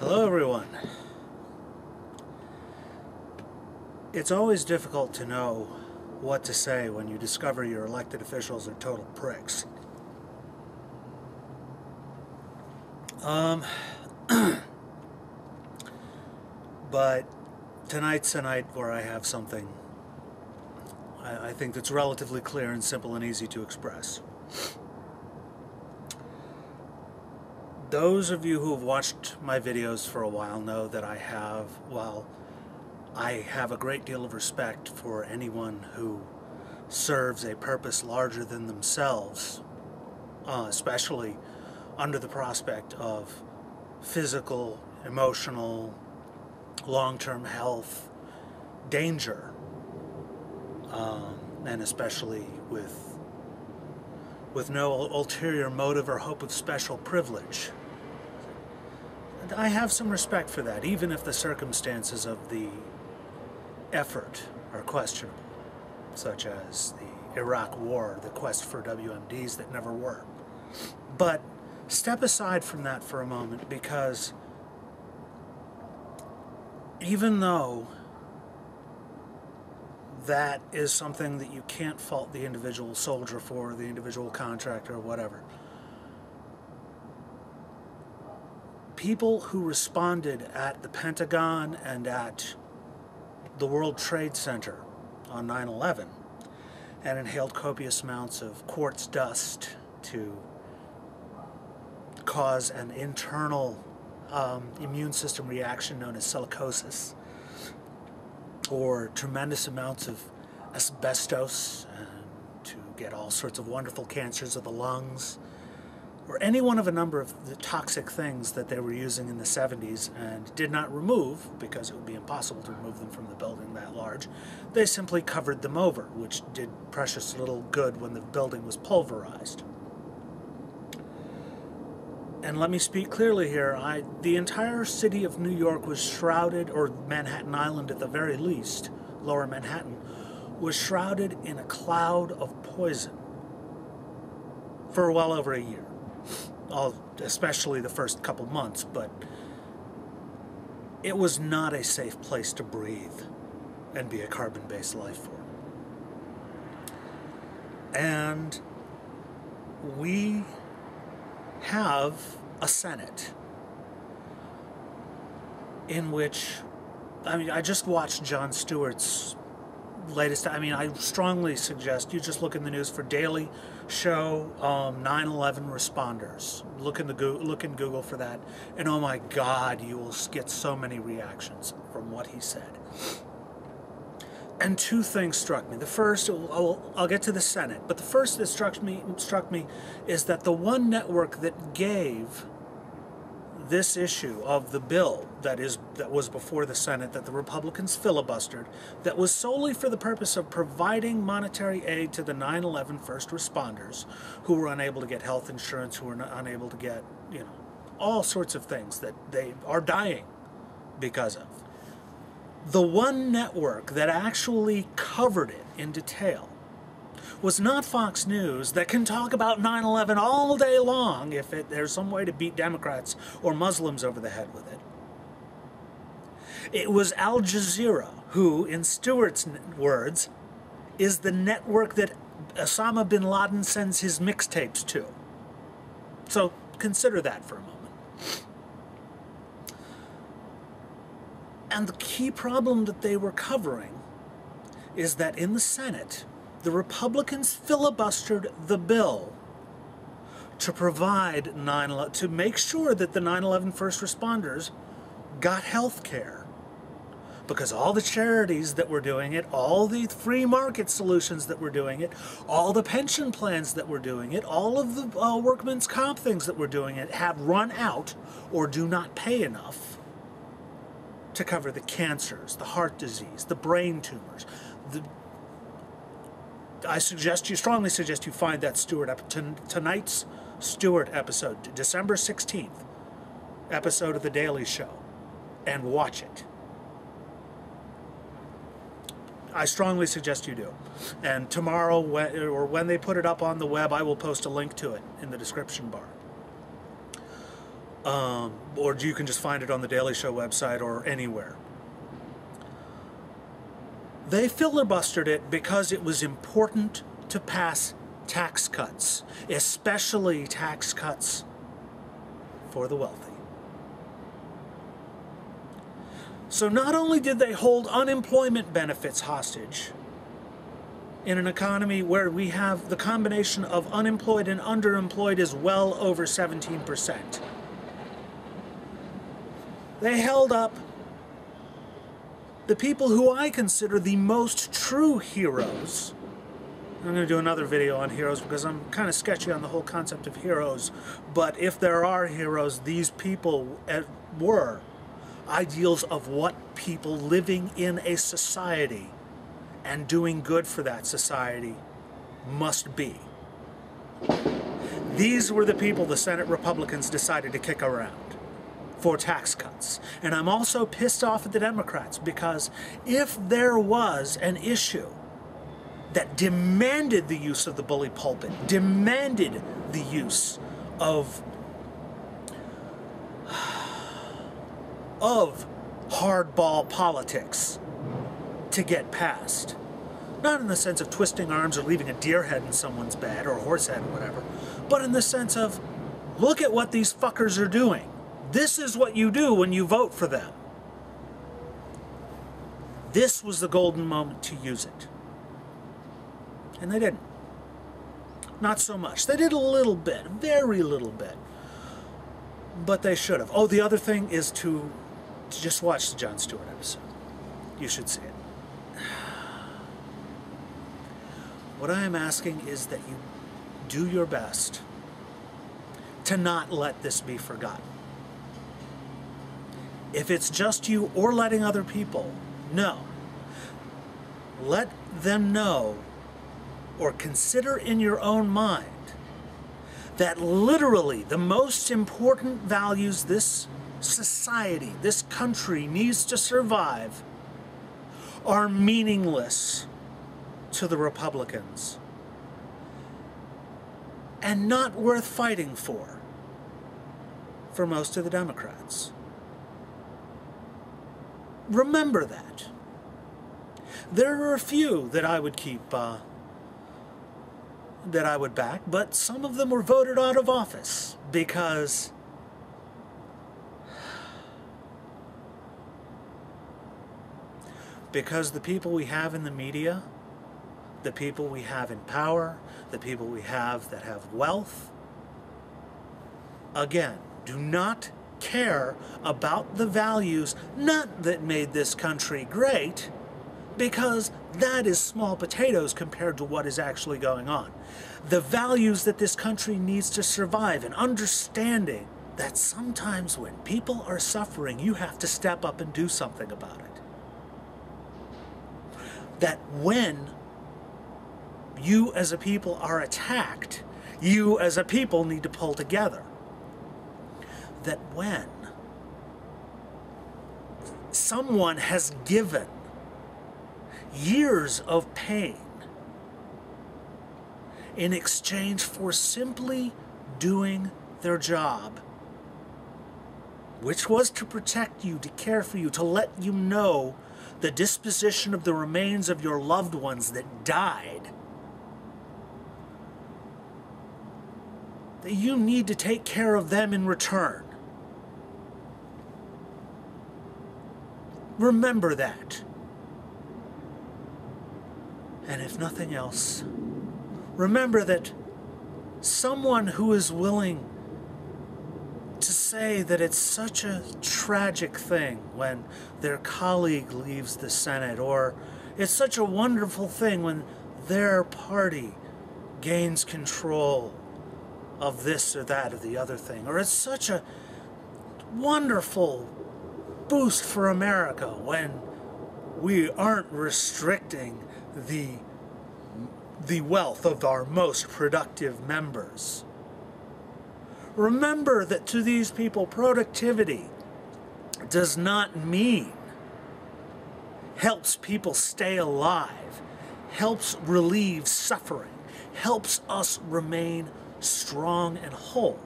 Hello everyone. It's always difficult to know what to say when you discover your elected officials are total pricks. But tonight's a night where I have something I think that's relatively clear and simple and easy to express. Those of you who have watched my videos for a while know that I have a great deal of respect for anyone who serves a purpose larger than themselves, especially under the prospect of physical, emotional, long-term health danger, and especially with no ulterior motive or hope of special privilege. I have some respect for that, even if the circumstances of the effort are questionable, such as the Iraq War, the quest for WMDs that never were. But step aside from that for a moment, because even though that is something that you can't fault the individual soldier for, the individual contractor, or whatever, people who responded at the Pentagon and at the World Trade Center on 9/11 and inhaled copious amounts of quartz dust to cause an internal immune system reaction known as silicosis, or tremendous amounts of asbestos to get all sorts of wonderful cancers of the lungs, or any one of a number of the toxic things that they were using in the 70s and did not remove because it would be impossible to remove them from the building that large. They simply covered them over, which did precious little good when the building was pulverized. And let me speak clearly here, the entire city of New York was shrouded, or Manhattan Island at the very least, lower Manhattan, was shrouded in a cloud of poison for well over a year. Especially the first couple months, but it was not a safe place to breathe and be a carbon-based life form. And we have a Senate in which, I just watched Jon Stewart's latest. I strongly suggest you just look in the news for Daily Show 9/11 responders. Look in Google for that, and oh my God, you will get so many reactions from what he said. And two things struck me. The first, I'll get to the Senate, but the first that struck me is that the one network that gave this issue of the bill that was before the Senate, that the Republicans filibustered, that was solely for the purpose of providing monetary aid to the 9/11 first responders who were unable to get health insurance, who were unable to get, all sorts of things that they are dying because of. The one network that actually covered it in detail was not Fox News, that can talk about 9/11 all day long if there's some way to beat Democrats or Muslims over the head with it. It was Al Jazeera, who, in Stewart's words, is the network that Osama bin Laden sends his mixtapes to. So consider that for a moment. And the key problem that they were covering is that in the Senate, the Republicans filibustered the bill to provide to make sure that the 9/11 first responders got health care. Because all the charities that were doing it, all the free market solutions that were doing it, all the pension plans that were doing it, all of the workman's comp things that were doing it have run out or do not pay enough to cover the cancers, the heart disease, the brain tumors. I strongly suggest you find that tonight's Stewart episode, December 16th episode of The Daily Show, and watch it. I strongly suggest you do. And tomorrow, when they put it up on the web, I will post a link to it in the description bar. or you can just find it on the Daily Show website or anywhere. They filibustered it because it was important to pass tax cuts, especially tax cuts for the wealthy. So not only did they hold unemployment benefits hostage in an economy where we have the combination of unemployed and underemployed is well over 17%. They held up the people who I consider the most true heroes. I'm going to do another video on heroes because I'm kind of sketchy on the whole concept of heroes. But if there are heroes, these people were ideals of what people living in a society and doing good for that society must be. These were the people the Senate Republicans decided to kick around for tax cuts. And I'm also pissed off at the Democrats because if there was an issue that demanded the use of the bully pulpit, demanded the use of hardball politics to get passed, not in the sense of twisting arms or leaving a deer head in someone's bed or a horse head or whatever, but in the sense of, look at what these fuckers are doing. This is what you do when you vote for them. This was the golden moment to use it. And they didn't. Not so much. They did a little bit, very little bit. But they should have. Oh, the other thing is to just watch the Jon Stewart episode. You should see it. What I am asking is that you do your best to not let this be forgotten. If it's just you or letting other people know, let them know or consider in your own mind that literally the most important values this society, this country needs to survive are meaningless to the Republicans and not worth fighting for most of the Democrats. Remember that. There are a few that I would keep, that I would back, but some of them were voted out of office because the people we have in the media, the people we have in power, the people we have that have wealth, again, do not care about the values, not that made this country great, because that is small potatoes compared to what is actually going on. The values that this country needs to survive, and understanding that sometimes when people are suffering, you have to step up and do something about it. That when you as a people are attacked, you as a people need to pull together. That when someone has given years of pain in exchange for simply doing their job, which was to protect you, to care for you, to let you know the disposition of the remains of your loved ones that died, that you need to take care of them in return. Remember that. And if nothing else, remember that someone who is willing to say that it's such a tragic thing when their colleague leaves the Senate, or it's such a wonderful thing when their party gains control of this or that or the other thing, or it's such a wonderful boost for America when we aren't restricting the wealth of our most productive members. Remember that to these people, productivity does not mean helps people stay alive, helps relieve suffering, helps us remain strong and whole.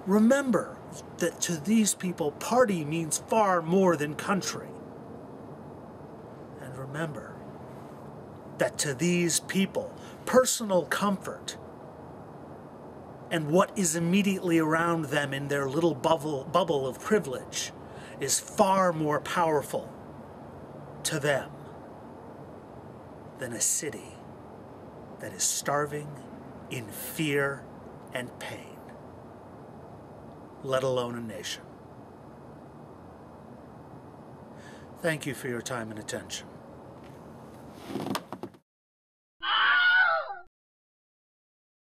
Remember that to these people, party means far more than country. And remember that to these people, personal comfort and what is immediately around them in their little bubble of privilege is far more powerful to them than a city that is starving in fear and pain, let alone a nation. Thank you for your time and attention.